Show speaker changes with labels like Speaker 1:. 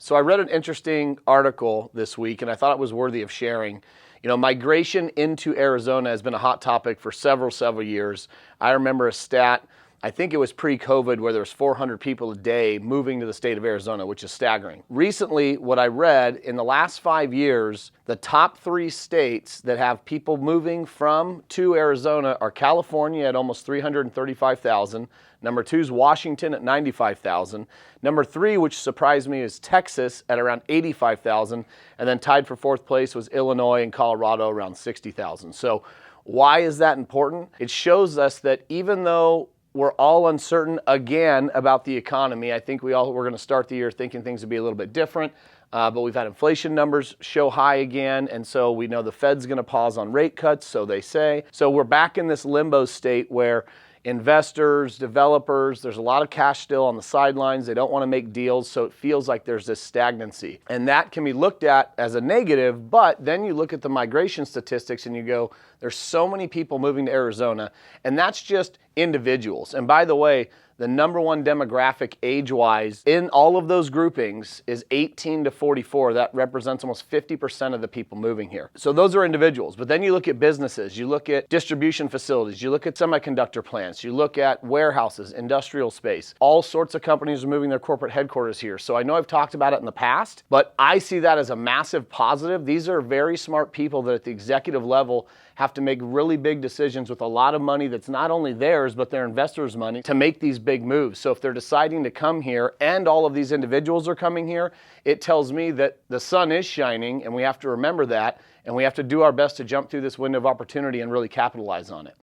Speaker 1: So I read an interesting article this week, and I thought it was worthy of sharing. Migration into Arizona has been a hot topic for several years. I remember a stat, I think it was pre-COVID, where there was 400 people a day moving to the state of Arizona, which is staggering. Recently, what I read, in the last 5 years, the top 3 states that have people moving from to Arizona are California at almost 335,000. Number 2 is Washington at 95,000. Number 3, which surprised me, is Texas at around 85,000. And then tied for 4th place was Illinois and Colorado around 60,000. So why is that important? It shows us that even though we're all uncertain again about the economy, I think we're going to start the year thinking things would be a little bit different. But we've had inflation numbers show high again, and so we know the Fed's going to pause on rate cuts, so they say. So we're back in this limbo state where investors, developers, there's a lot of cash still on the sidelines. They don't want to make deals, so it feels like there's this stagnancy. And that can be looked at as a negative, but then you look at the migration statistics and you go, there's so many people moving to Arizona, and that's just individuals. And by the way, the number one demographic age-wise in all of those groupings is 18 to 44. That represents almost 50% of the people moving here. So those are individuals. But then you look at businesses, you look at distribution facilities, you look at semiconductor plants, you look at warehouses, industrial space. All sorts of companies are moving their corporate headquarters here. So I know I've talked about it in the past, but I see that as a massive positive. These are very smart people that at the executive level have to make really big decisions with a lot of money that's not only theirs, but their investors' money to make these big moves. So if they're deciding to come here and all of these individuals are coming here, it tells me that the sun is shining, and we have to remember that, and we have to do our best to jump through this window of opportunity and really capitalize on it.